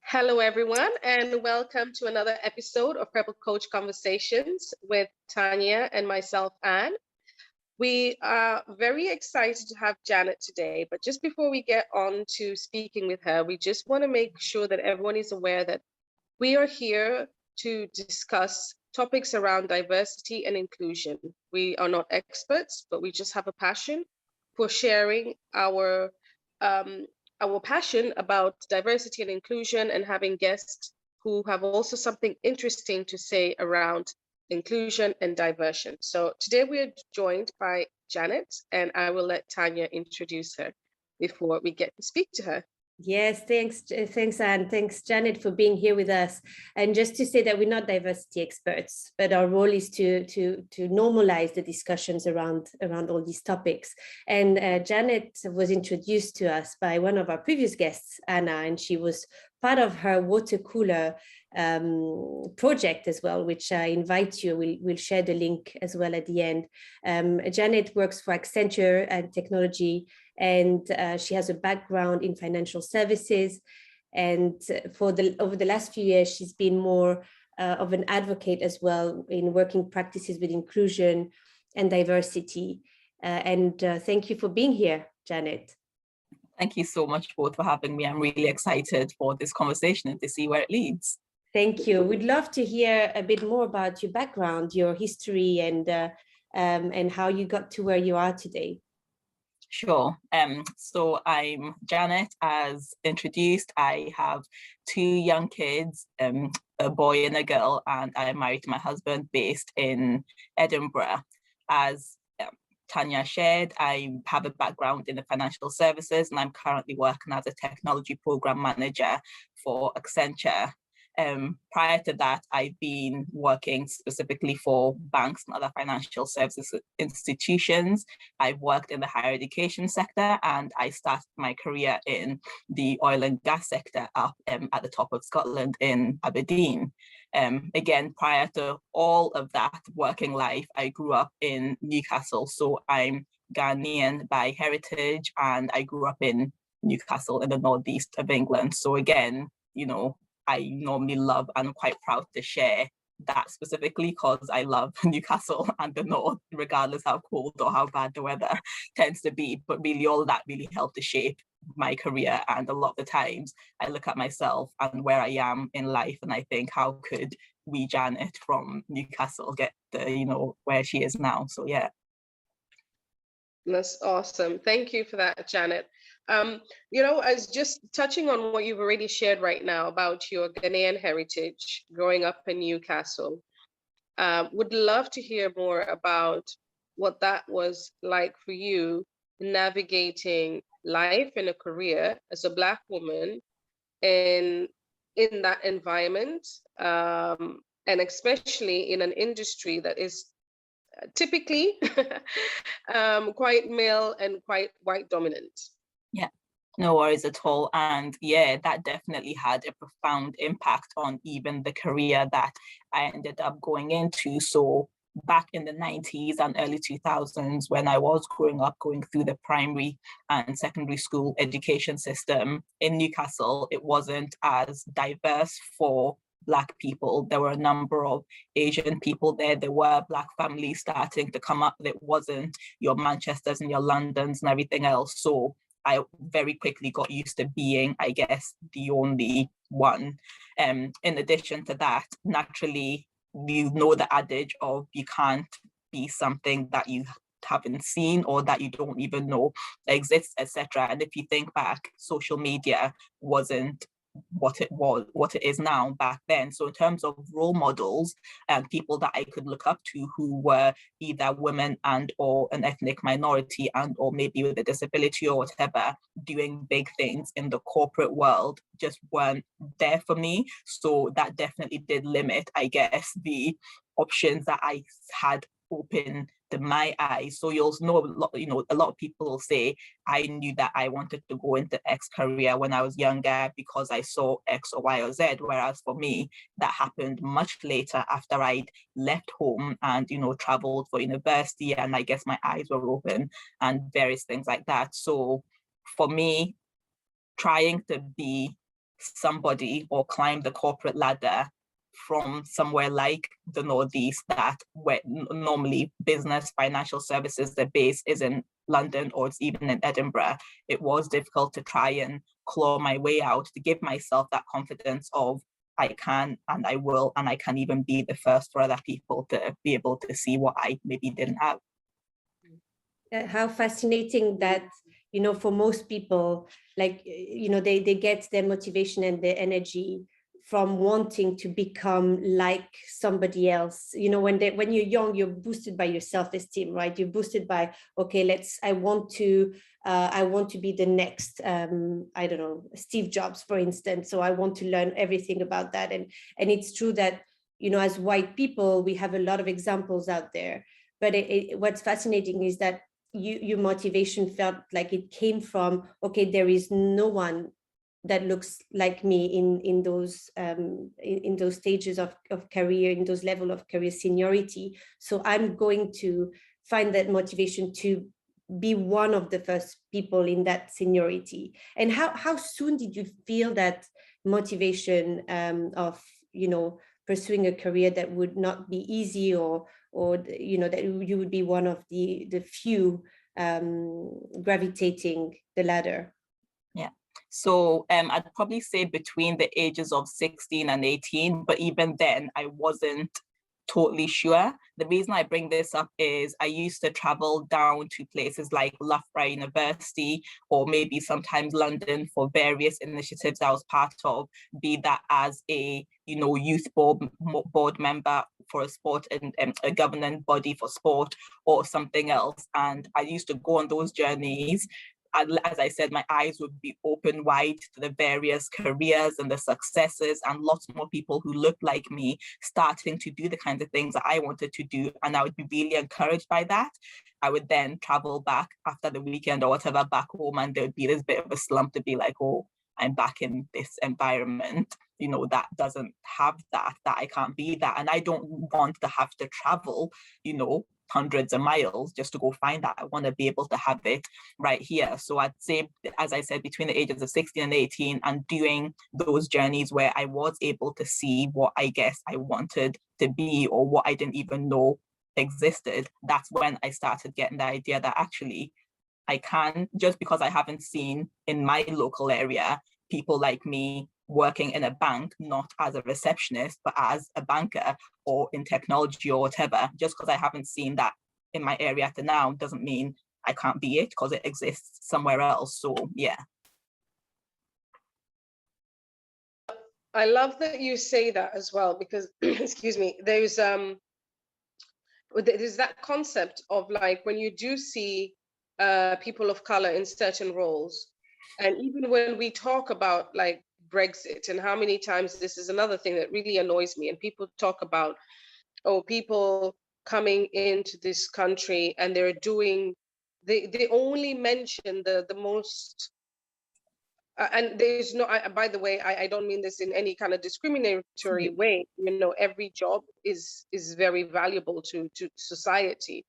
Hello, everyone, and welcome to another episode of Purple Coach Conversations with Tanya and myself, Anne. We are very excited to have Janet today, but just before we get on to speaking with her, we just want to make sure that everyone is aware that we are here to discuss topics around diversity and inclusion. We are not experts, but we just have a passion for sharing um, our passion about diversity and inclusion and having guests who have also something interesting to say around inclusion and diversion. So today we are joined by Janet, and I will let Tanya introduce her before we get to speak to her. Yes, thanks, Anne. Thanks, Janet, for being here with us. And just to say that we're not diversity experts, but our role is to normalize the discussions around all these topics. And Janet was introduced to us by one of our previous guests, Anna, and she was part of her water cooler project as well, which I invite you. We'll share the link as well at the end. Janet works for Accenture and technology, and she has a background in financial services. And over the last few years, she's been more of an advocate as well in working practices with inclusion and diversity. Thank you for being here, Janet. Thank you so much both for having me. I'm really excited for this conversation and to see where it leads. Thank you. We'd love to hear a bit more about your background, your history, and how you got to where you are today. Sure. So I'm Janet, as introduced. I have two young kids, a boy and a girl, and I'm married to my husband based in Edinburgh. As Tanya shared, I have a background in the financial services, and I'm currently working as a technology program manager for Accenture. Prior to that, I've been working specifically for banks and other financial services institutions. I've worked in the higher education sector, and I started my career in the oil and gas sector up at the top of Scotland in Aberdeen. Again, prior to all of that working life, I grew up in Newcastle. So I'm Ghanaian by heritage, and I grew up in Newcastle in the northeast of England. So again, I normally love and I'm quite proud to share that specifically because I love Newcastle and the north, regardless how cold or how bad the weather tends to be. But really all that really helped to shape my career. And a lot of the times I look at myself and where I am in life and I think, how could we Janet from Newcastle get to, where she is now? So yeah. That's awesome. Thank you for that, Janet. As just touching on what you've already shared right now about your Ghanaian heritage growing up in Newcastle, would love to hear more about what that was like for you navigating life and a career as a Black woman in that environment, and especially in an industry that is typically quite male and quite white dominant. Yeah, no worries at all. And yeah, that definitely had a profound impact on even the career that I ended up going into. So back in the 90s and early 2000s, when I was growing up, going through the primary and secondary school education system in Newcastle, it wasn't as diverse for Black people. There were a number of Asian people there. There were Black families starting to come up. It wasn't your Manchesters and your Londons and everything else. So I very quickly got used to being, I guess, the only one. In addition to that, naturally, you know the adage of you can't be something that you haven't seen or that you don't even know exists, etc. And if you think back, social media wasn't what it is now back then. So in terms of role models and people that I could look up to who were either women and or an ethnic minority and or maybe with a disability or whatever, doing big things in the corporate world just weren't there for me. So that definitely did limit, I guess, the options that I had open to my eyes. So you'll know a lot of people will say, I knew that I wanted to go into X career when I was younger because I saw X or Y or Z. Whereas for me, that happened much later after I'd left home and, traveled for university. And I guess my eyes were open and various things like that. So for me, trying to be somebody or climb the corporate ladder from somewhere like the Northeast, that where normally business, financial services, their base is in London or it's even in Edinburgh, it was difficult to try and claw my way out, to give myself that confidence of I can and I will, and I can even be the first for other people to be able to see what I maybe didn't have. How fascinating that, you know, for most people, like, you know, they get their motivation and their energy from wanting to become like somebody else. You know, when you're young, you're boosted by your self-esteem, right? You're boosted by, okay, I want to be the next, I don't know, Steve Jobs, for instance. So I want to learn everything about that. And it's true that, you know, as white people, we have a lot of examples out there. But what's fascinating is that your motivation felt like it came from, okay, there is no one that looks like me in those stages of career, in those level of career seniority. So I'm going to find that motivation to be one of the first people in that seniority. And how soon did you feel that motivation of, you know, pursuing a career that would not be easy, or you know, that you would be one of the few gravitating the ladder? Yeah. So I'd probably say between the ages of 16 and 18, but even then I wasn't totally sure. The reason I bring this up is I used to travel down to places like Loughborough University, or maybe sometimes London, for various initiatives I was part of, be that as a, you know, youth board member for a sport and a governing body for sport or something else. And I used to go on those journeys. As I said, my eyes would be open wide to the various careers and the successes, and lots more people who looked like me starting to do the kinds of things that I wanted to do. And I would be really encouraged by that. I would then travel back after the weekend or whatever back home, and there would be this bit of a slump to be like, oh, I'm back in this environment, you know, that doesn't have that I can't be that. And I don't want to have to travel, you know, hundreds of miles just to go find that. I want to be able to have it right here. So I'd say, as I said, between the ages of 16 and 18, and doing those journeys where I was able to see what I guess I wanted to be, or what I didn't even know existed, that's when I started getting the idea that actually I can, just because I haven't seen in my local area people like me working in a bank, not as a receptionist, but as a banker or in technology or whatever, just because I haven't seen that in my area to now doesn't mean I can't be it, because it exists somewhere else. So yeah. I love that you say that as well, because excuse me, there's that concept of, like, when you do see people of color in certain roles, and even when we talk about like Brexit, and how many times, this is another thing that really annoys me, and people talk about, oh, people coming into this country and they're doing, they only mention the most, and there's no, by the way, I don't mean this in any kind of discriminatory way. You know, every job is very valuable to society,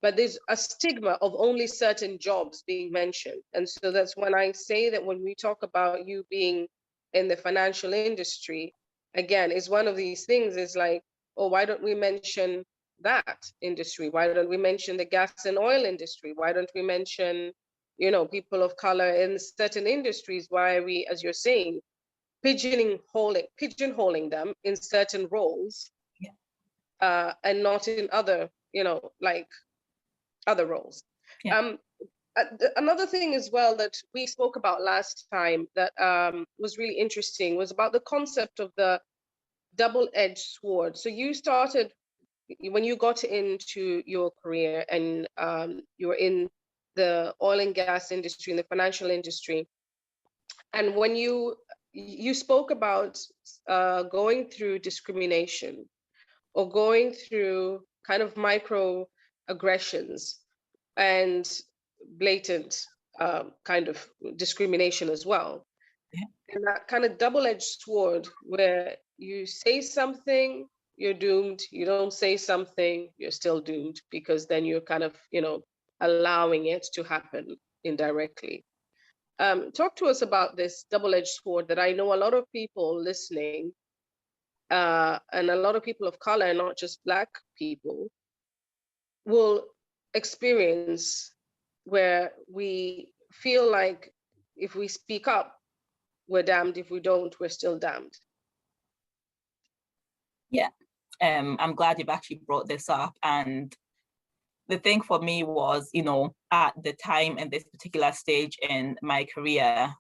but there's a stigma of only certain jobs being mentioned. And so that's when I say that when we talk about you being in the financial industry, again, is one of these things, is like, oh, why don't we mention that industry? Why don't we mention the gas and oil industry? Why don't we mention, you know, people of color in certain industries? Why are we, as you're saying, pigeonholing them in certain roles, and not in other, you know, like other roles? Yeah. Another thing as well that we spoke about last time that was really interesting was about the concept of the double-edged sword. So you started, when you got into your career, and you were in the oil and gas industry, in the financial industry, and when you spoke about going through discrimination, or going through kind of microaggressions and blatant kind of discrimination as well. Yeah. And that kind of double-edged sword, where you say something, you're doomed. You don't say something, you're still doomed, because then you're kind of, you know, allowing it to happen indirectly. Talk to us about this double-edged sword that I know a lot of people listening, and a lot of people of color, not just Black people, will experience, where we feel like if we speak up, we're damned. If we don't, we're still damned. Yeah, I'm glad you've actually brought this up. And the thing for me was, at the time in this particular stage in my career,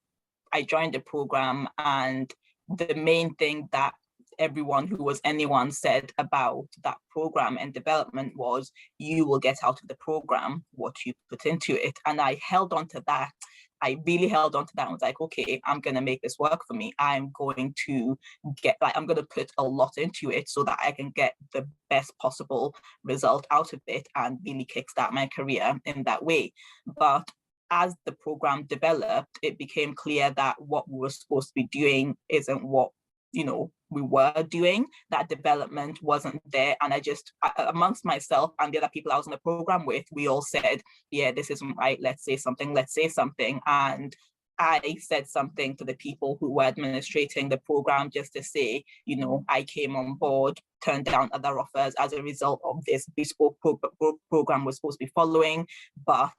I joined the program, and the main thing that anyone said about that program and development was, you will get out of the program what you put into it. And I held on to that. I really held on to that and was like, okay, I'm going to make this work for me. I'm going to put a lot into it so that I can get the best possible result out of it and really kickstart my career in that way. But as the program developed, it became clear that what we were supposed to be doing isn't what we were doing. That development wasn't there. And amongst myself and the other people I was in the program with, we all said, yeah, this isn't right, let's say something. And I said something to the people who were administrating the program, just to say, I came on board, turned down other offers as a result of this bespoke program we're supposed to be following, but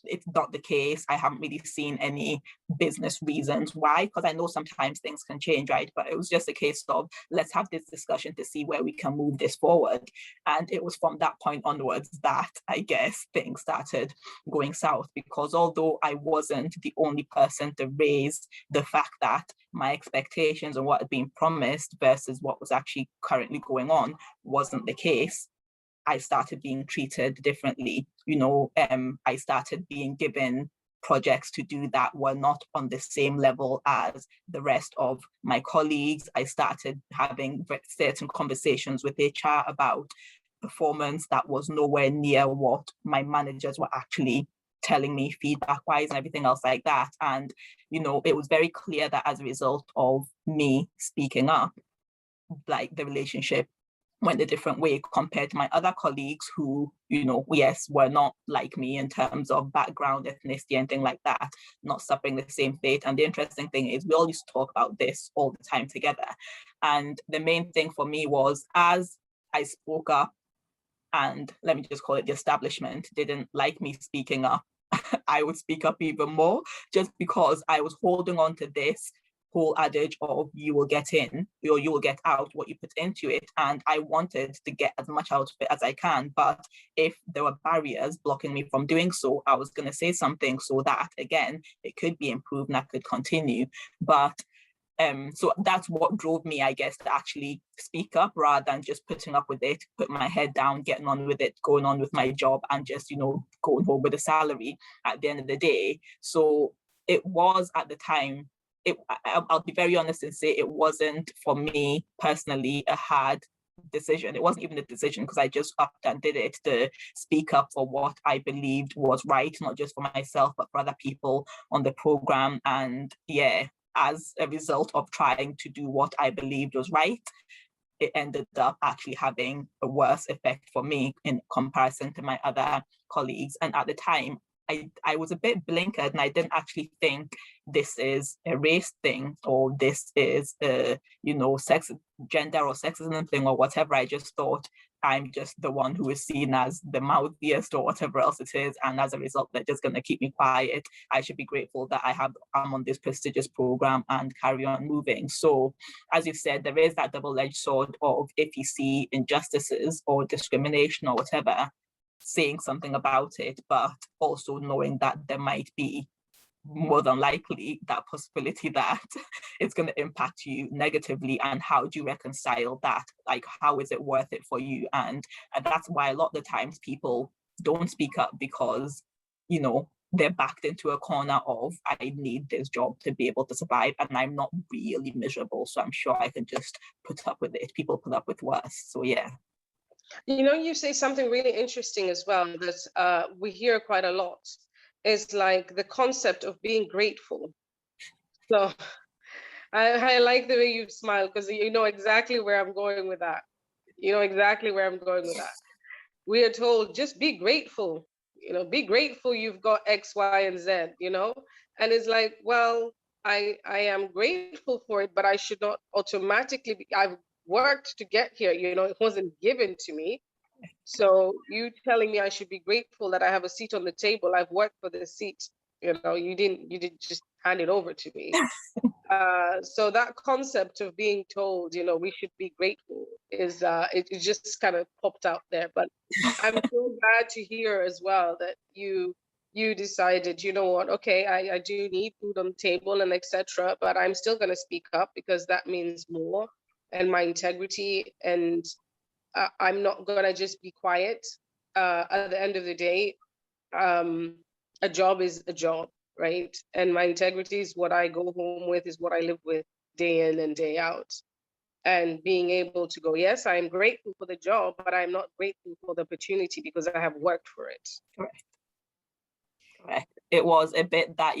it's not the case. I haven't really seen any business reasons why, because I know sometimes things can change, right? But it was just a case of, let's have this discussion to see where we can move this forward. And it was from that point onwards that I guess things started going south, because although I wasn't the only person to raise the fact that my expectations and what had been promised versus what was actually currently going on wasn't the case, I started being treated differently. I started being given projects to do that were not on the same level as the rest of my colleagues. I started having certain conversations with HR about performance that was nowhere near what my managers were actually telling me feedback-wise and everything else like that. And, it was very clear that as a result of me speaking up, like, the relationship went a different way compared to my other colleagues who, yes, were not like me in terms of background, ethnicity, anything like that, not suffering the same fate. And the interesting thing is, we all used to talk about this all the time together. And the main thing for me was, as I spoke up, and let me just call it the establishment didn't like me speaking up, I would speak up even more, just because I was holding on to this whole adage of, you will get in or you will get out what you put into it. And I wanted to get as much out of it as I can. But if there were barriers blocking me from doing so, I was going to say something so that, again, it could be improved and I could continue. But so that's what drove me, I guess, to actually speak up rather than just putting up with it, put my head down, getting on with it, going on with my job, and just, going home with a salary at the end of the day. So it was, at the time, I'll be very honest and say it wasn't, for me personally, a hard decision. It wasn't even a decision, because I just upped and did it to speak up for what I believed was right, not just for myself, but for other people on the program. And yeah, as a result of trying to do what I believed was right, it ended up actually having a worse effect for me in comparison to my other colleagues. And at the time, I was a bit blinkered, and I didn't actually think this is a race thing, or this is a, gender or sexism thing, or whatever. I just thought I'm just the one who is seen as the mouthiest or whatever else it is. And as a result, they're just going to keep me quiet. I should be grateful that I'm on this prestigious program and carry on moving. So as you've said, there is that double-edged sword of, if you see injustices or discrimination or whatever, saying something about it, but also knowing that there might be, more than likely, that possibility that it's going to impact you negatively. And how do you reconcile that? Like, how is it worth it for you? And that's why a lot of the times people don't speak up, because they're backed into a corner of, I need this job to be able to survive, and I'm not really miserable, so I'm sure I can just put up with it. People put up with worse. So yeah. You say something really interesting as well that we hear quite a lot. Is like the concept of being grateful. So I like the way you smile, because you know exactly where I'm going with that. You know exactly where I'm going with that. We are told, just be grateful. Be grateful you've got X, Y, and Z, And it's like, well, I am grateful for it, but I should not automatically be, I've worked to get here, it wasn't given to me. So you telling me I should be grateful that I have a seat on the table, I've worked for this seat, you didn't just hand it over to me. So that concept of being told, we should be grateful is it just kind of popped out there. But I'm so glad to hear as well that you decided, you know what, okay, I do need food on the table and etc. But I'm still going to speak up because that means more, and my integrity, and I'm not going to just be quiet. At the end of the day, a job is a job, right? And my integrity is what I go home with, is what I live with day in and day out. And being able to go, yes, I am grateful for the job, but I'm not grateful for the opportunity because I have worked for it. Correct. It was a bit that,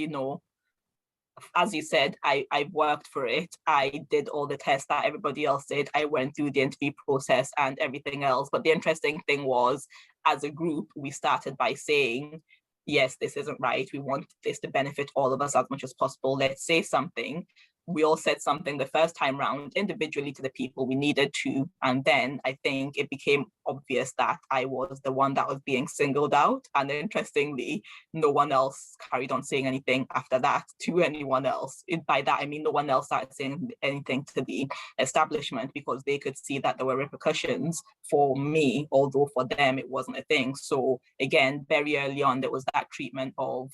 as you said, I worked for it. I did all the tests that everybody else did. I went through the interview process and everything else. But the interesting thing was, as a group, we started by saying, yes, this isn't right. We want this to benefit all of us as much as possible. Let's say something. We all said something the first time round individually to the people we needed to. And then I think it became obvious that I was the one that was being singled out. And interestingly, no one else carried on saying anything after that to anyone else. By that, I mean, no one else started saying anything to the establishment because they could see that there were repercussions for me, although for them it wasn't a thing. So again, very early on, there was that treatment of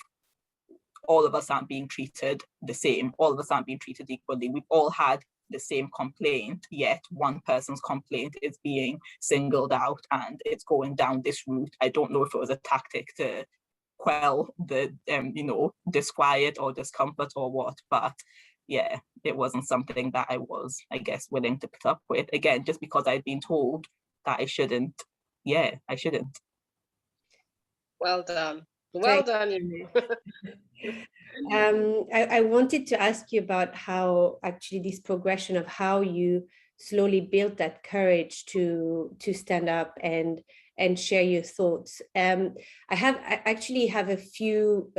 all of us aren't being treated the same. All of us aren't being treated equally. We've all had the same complaint, yet one person's complaint is being singled out and it's going down this route. I don't know if it was a tactic to quell the, disquiet or discomfort or what, but yeah, it wasn't something that I was, I guess, willing to put up with. Again, just because I'd been told that I shouldn't. Yeah, I shouldn't. Well done. Well done. I wanted to ask you about how actually this progression of how you slowly built that courage to stand up and share your thoughts. I actually have a few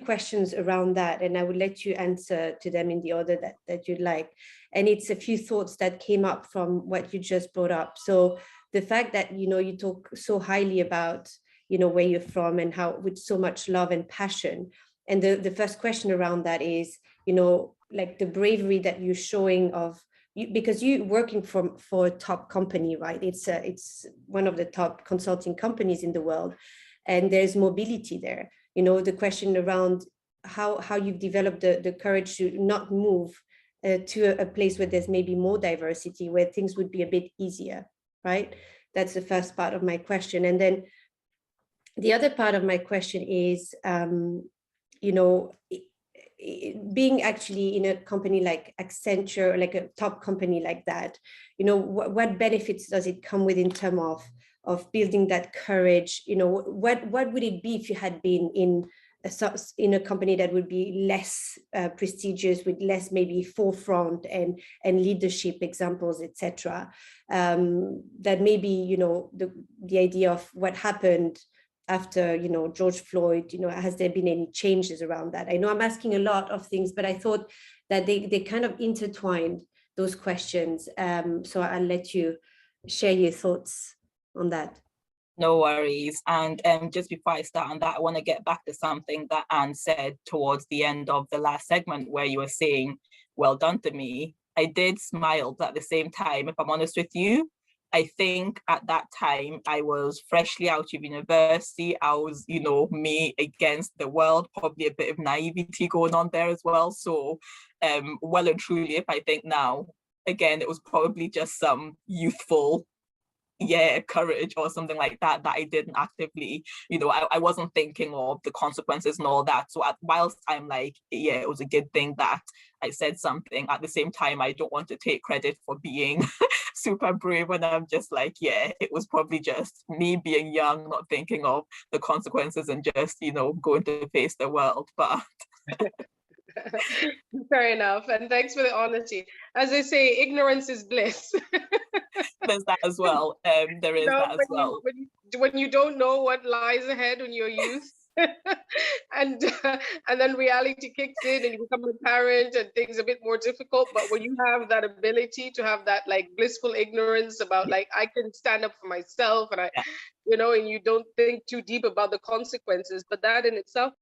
questions around that, and I would let you answer to them in the order that you'd like. And it's a few thoughts that came up from what you just brought up. So the fact that you talk so highly about where you're from and how with so much love and passion. And the first question around that is, like the bravery that you're showing because you're working for a top company, right? It's one of the top consulting companies in the world, and there's mobility there. The question around how you've developed the courage to not move to a place where there's maybe more diversity, where things would be a bit easier, right? That's the first part of my question. And then the other part of my question is, being actually in a company like Accenture, like a top company like that, what benefits does it come with in terms of building that courage? What would it be if you had been in a company that would be less prestigious, with less maybe forefront and leadership examples, etc. That maybe the idea of what happened after George Floyd, has there been any changes around that? I know I'm asking a lot of things, but I thought that they kind of intertwined those questions. So I'll let you share your thoughts on that. No worries. And just before I start on that, I want to get back to something that Anne said towards the end of the last segment, where you were saying, well done to me. I did smile, but at the same time, if I'm honest with you, I think at that time I was freshly out of university. I was, me against the world, probably a bit of naivety going on there as well. So well and truly, if I think now, again, it was probably just some youthful courage or something like that I didn't actively, I wasn't thinking of the consequences and all that. So whilst I'm like, yeah, it was a good thing that I said something, at the same time, I don't want to take credit for being super brave when I'm just like, yeah, it was probably just me being young, not thinking of the consequences and just, going to face the world. But fair enough. And thanks for the honesty. As they say, ignorance is bliss. There's that as well. There is that as well. When you don't know what lies ahead when you're youth, and and then reality kicks in and you become a parent and things are a bit more difficult. But when you have that ability to have that like blissful ignorance about like I can stand up for myself and I, you know, and you don't think too deep about the consequences, but that in itself.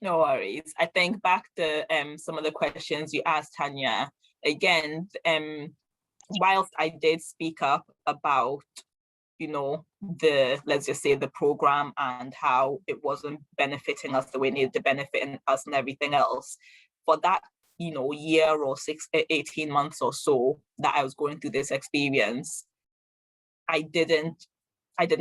No worries. I think back to some of the questions you asked, Tanya. Again, whilst I did speak up about, you know, let's just say the program and how it wasn't benefiting us the way it needed to benefit us and everything else, for that, you know, year or 18 months or so that I was going through this experience, I didn't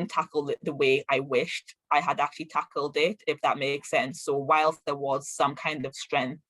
tackle it the way I wished I had actually tackled it, if that makes sense. So whilst there was some kind of strength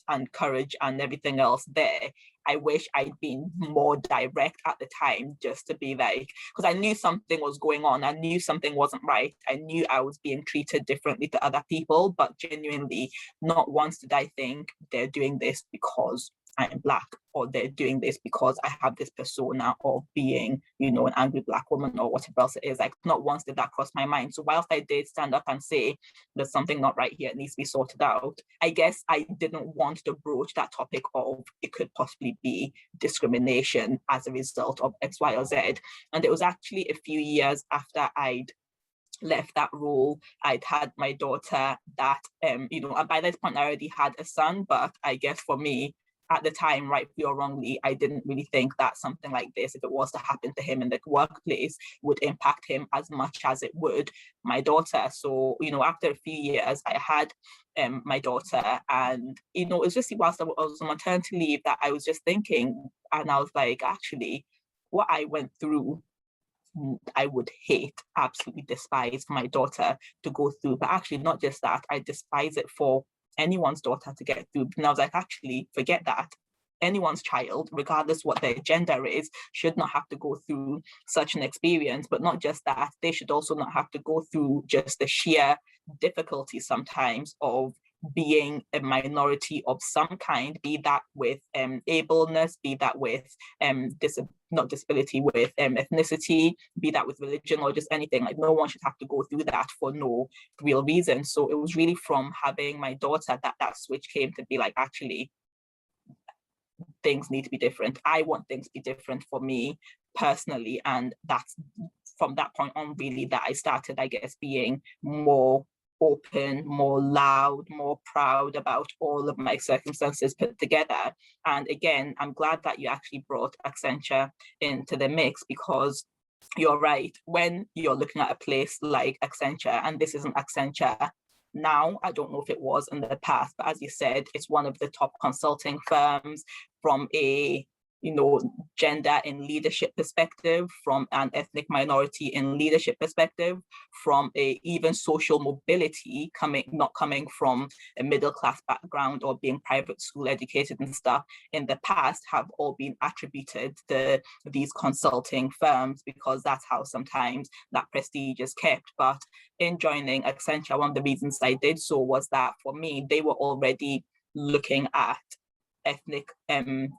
and courage and everything else there, I wish I'd been more direct at the time, just to be like, because I knew something was going on. I knew something wasn't right. I knew I was being treated differently to other people, but genuinely, not once did I think they're doing this because I am Black, or they're doing this because I have this persona of being, you know, an angry Black woman or whatever else it is. Like, not once did that cross my mind. So whilst I did stand up and say there's something not right here, it needs to be sorted out, I guess I didn't want to broach that topic of it could possibly be discrimination as a result of X, Y, or Z. And it was actually a few years after I'd left that role, I'd had my daughter that, you know, and by this point I already had a son, but I guess for me, at the time, rightly or wrongly, I didn't really think that something like this, if it was to happen to him in the workplace, would impact him as much as it would my daughter. So, you know, after a few years, I had my daughter, and, you know, it was just whilst I was on maternity leave that I was just thinking, and I was like, actually, what I went through, I would hate, absolutely despise for my daughter to go through. But actually, not just that, I despise it for anyone's daughter to get through. And I was like, actually, forget that. Anyone's child, regardless what their gender is, should not have to go through such an experience. But not just that, they should also not have to go through just the sheer difficulty sometimes of being a minority of some kind, be that with ableness, be that with not disability, with ethnicity, be that with religion or just anything. Like, no one should have to go through that for no real reason. So it was really from having my daughter that switch came to be like, actually, things need to be different. I want things to be different for me personally. And that's from that point on really that I started, I guess, being more open, more loud, more proud about all of my circumstances put together. And again, I'm glad that you actually brought Accenture into the mix, because you're right. When you're looking at a place like Accenture, and this isn't Accenture now, I don't know if it was in the past, but as you said, it's one of the top consulting firms from a, you know, gender in leadership perspective, from an ethnic minority in leadership perspective, from a even social mobility, not coming from a middle class background or being private school educated and stuff, in the past have all been attributed to these consulting firms, because that's how sometimes that prestige is kept. But in joining Accenture, one of the reasons I did so was that for me, they were already looking at ethnic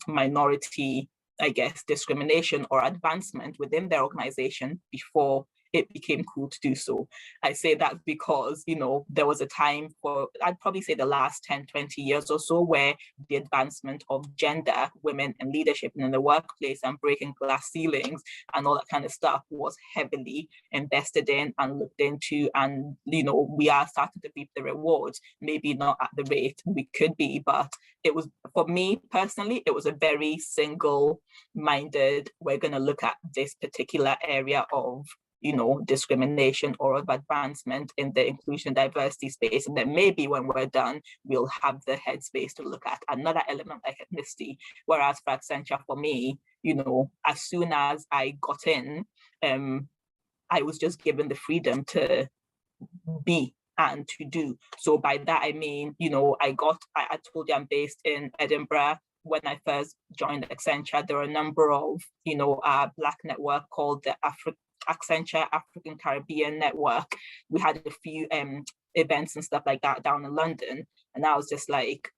minority, I guess, discrimination or advancement within their organization before it became cool to do so. I say that because, you know, there was a time for, I'd probably say the last 10, 20 years or so, where the advancement of gender, women in leadership and in the workplace and breaking glass ceilings and all that kind of stuff was heavily invested in and looked into. And, you know, we are starting to reap the rewards, maybe not at the rate we could be, but it was, for me personally, it was a very single-minded, we're going to look at this particular area of, you know, discrimination or of advancement in the inclusion and diversity space. And then maybe when we're done, we'll have the headspace to look at another element like ethnicity. Whereas for Accenture, for me, you know, as soon as I got in, I was just given the freedom to be and to do. So by that, I mean, you know, I told you I'm based in Edinburgh. When I first joined Accenture, there were a number of, you know, Black network called the Accenture African Caribbean Network. We had a few events and stuff like that down in London. And I was just like,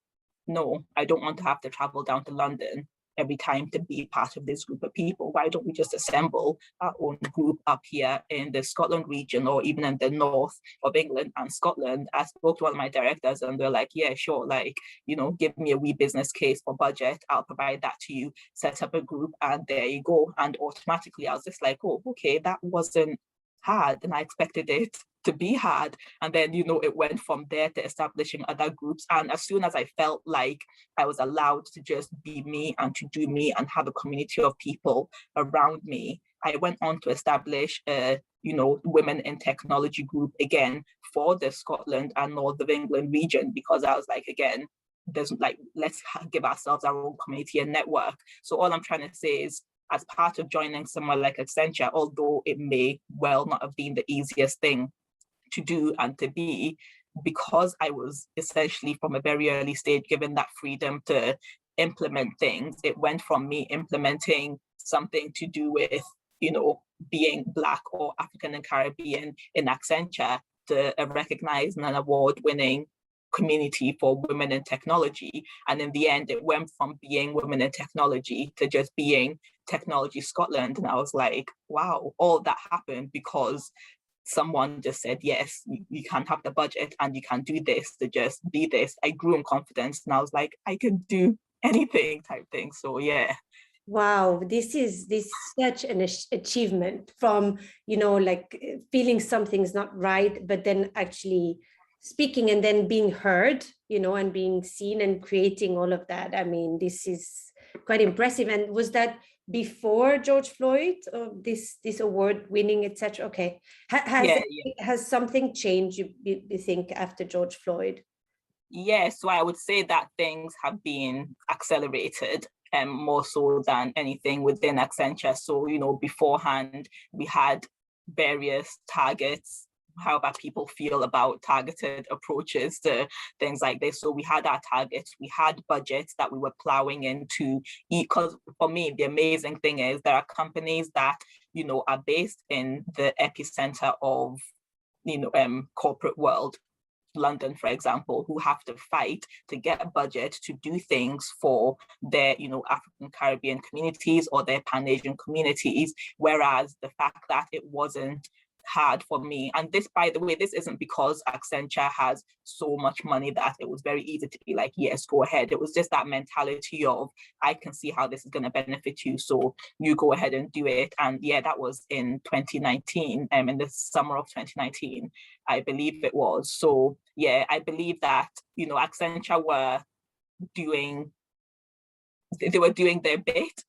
no, I don't want to have to travel down to London every time to be part of this group of people. Why don't we just assemble our own group up here in the Scotland region, or even in the north of England and Scotland? I spoke to one of my directors and they're like, yeah, sure, like, you know, give me a wee business case for budget, I'll provide that to you, set up a group, and there you go. And automatically I was just like, oh, okay, that wasn't hard, and I expected it to be hard. And then, you know, it went from there to establishing other groups. And as soon as I felt like I was allowed to just be me and to do me and have a community of people around me, I went on to establish a, you know, women in technology group again for the Scotland and North of England region, because I was like, again, there's like, let's give ourselves our own community and network. So all I'm trying to say is, as part of joining somewhere like Accenture, although it may well not have been the easiest thing to do and to be, because I was essentially from a very early stage given that freedom to implement things, it went from me implementing something to do with, you know, being Black or African and Caribbean in Accenture to a recognized and an award-winning community for women in technology. And in the end, it went from being women in technology to just being Technology Scotland. And I was like, wow, all that happened because someone just said, yes, you can have the budget and you can do this, to just be this. I grew in confidence and I was like, I can do anything type thing. So yeah. Wow, this is such an achievement from, you know, like feeling something's not right, but then actually speaking and then being heard, you know, and being seen and creating all of that. I mean, this is quite impressive. And was that before George Floyd, or this award winning, etc.? Okay. Has something changed, you think, after George Floyd? Yeah, so I would say that things have been accelerated, more so than anything within Accenture. So, you know, beforehand, we had various targets, however people feel about targeted approaches to things like this. So we had our targets, we had budgets that we were plowing into, because for me, the amazing thing is there are companies that, you know, are based in the epicenter of, you know, corporate world, London, for example, who have to fight to get a budget to do things for their, you know, African Caribbean communities or their Pan-Asian communities. Whereas the fact that it wasn't hard for me, and this, by the way, this isn't because Accenture has so much money that it was very easy to be like, yes, go ahead. It was just that mentality of, I can see how this is going to benefit you, so you go ahead and do it. And yeah, that was in 2019, in the summer of 2019, I believe it was. So yeah, I believe that, you know, Accenture were doing their bit,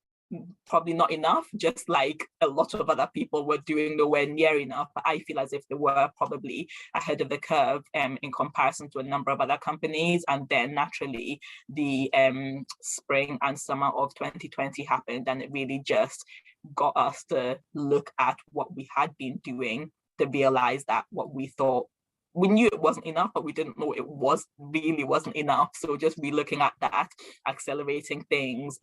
probably not enough, just like a lot of other people were doing nowhere near enough. But I feel as if they were probably ahead of the curve in comparison to a number of other companies. And then naturally the spring and summer of 2020 happened, and it really just got us to look at what we had been doing, to realize that what we thought, we knew it wasn't enough, but we didn't know it really wasn't enough. So just re-looking at that, accelerating things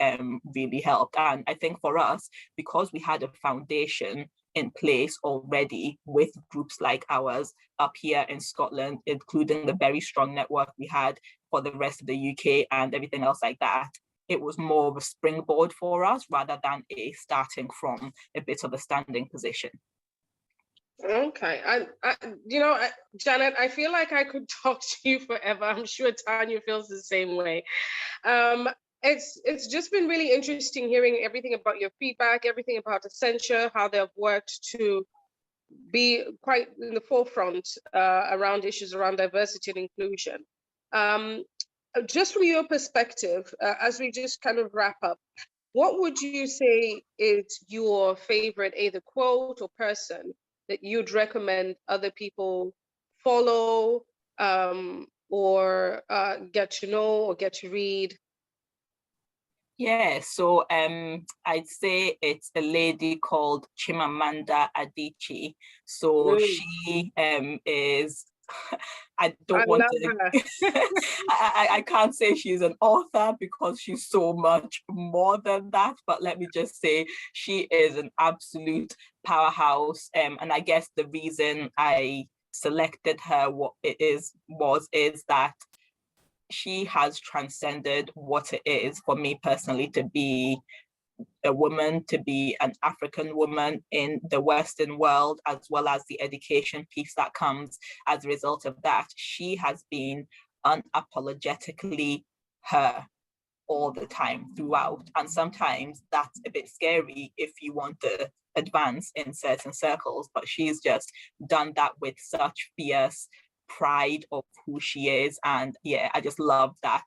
really helped. And I think for us, because we had a foundation in place already with groups like ours up here in Scotland, including the very strong network we had for the rest of the UK and everything else like that, it was more of a springboard for us rather than a starting from a bit of a standing position. Okay, you know, Janet, I feel like I could talk to you forever. I'm sure Tanya feels the same way. It's just been really interesting hearing everything about your feedback, everything about Accenture, how they've worked to be quite in the forefront around issues around diversity and inclusion. Just from your perspective, as we just kind of wrap up, what would you say is your favorite either quote or person that you'd recommend other people follow or get to know or get to read? Yeah, so I'd say it's a lady called Chimamanda Adichie. So she is, I don't want to, I can't say she's an author because she's so much more than that, but let me just say she is an absolute powerhouse. And I guess the reason I selected her is that she has transcended what it is for me personally to be a woman, to be an African woman in the Western world, as well as the education piece that comes as a result of that. She has been unapologetically her all the time throughout. And sometimes that's a bit scary if you want to advance in certain circles, but she's just done that with such fierce pride of who she is. And yeah, I just love that.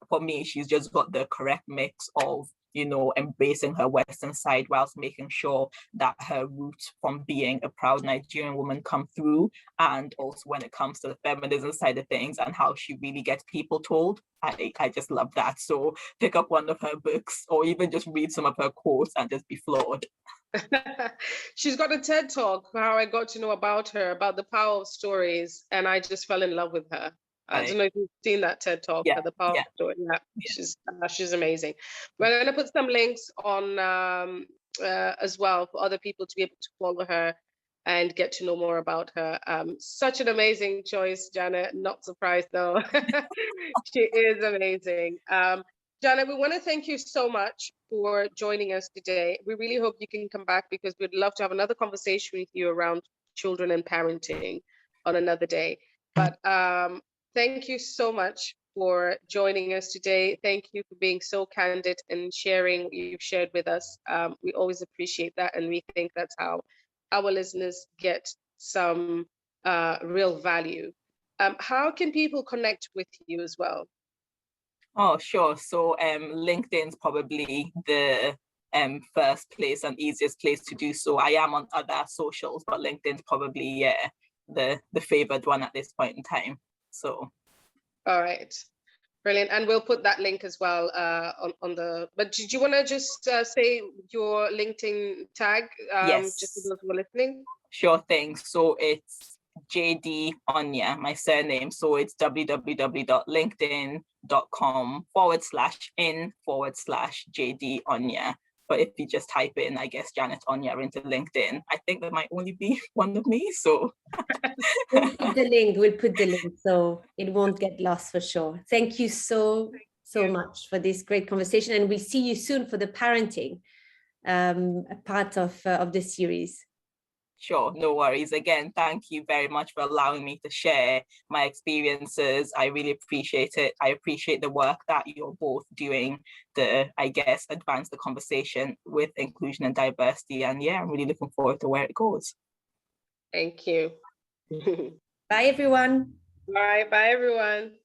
For me, she's just got the correct mix of, you know, embracing her Western side whilst making sure that her roots from being a proud Nigerian woman come through. And also when it comes to the feminism side of things and how she really gets people told, I just love that. So pick up one of her books or even just read some of her quotes and just be floored. She's got a TED Talk, how I got to know about her, about the power of stories, and I just fell in love with her. I don't know if you've seen that TED Talk, the power of story. She's amazing. We're going to put some links on as well for other people to be able to follow her and get to know more about her. Such an amazing choice, Janet. Not surprised though. She is amazing. Janet, we want to thank you so much for joining us today. We really hope you can come back because we'd love to have another conversation with you around children and parenting on another day. But thank you so much for joining us today. Thank you for being so candid and sharing what you've shared with us. We always appreciate that, and we think that's how our listeners get some real value. How can people connect with you as well? Oh, sure. So LinkedIn's probably the first place and easiest place to do so. I am on other socials, but LinkedIn's probably the favored one at this point in time. So. All right. Brilliant. And we'll put that link as well on the, but did you want to just say your LinkedIn tag just for those who are listening? Sure thing. So it's JD Onyia, my surname. So it's www.linkedin.com/in/JD Onyia. But if you just type in, I guess, Janet Onyia into LinkedIn, I think there might only be one of me. So we'll put the link so it won't get lost for sure. Thank you so much for this great conversation. And we'll see you soon for the parenting part of the series. Sure, no worries. Again, thank you very much for allowing me to share my experiences. I really appreciate it. I appreciate the work that you're both doing to, I guess, advance the conversation with inclusion and diversity. And yeah, I'm really looking forward to where it goes. Thank you. Bye, everyone. Bye, everyone.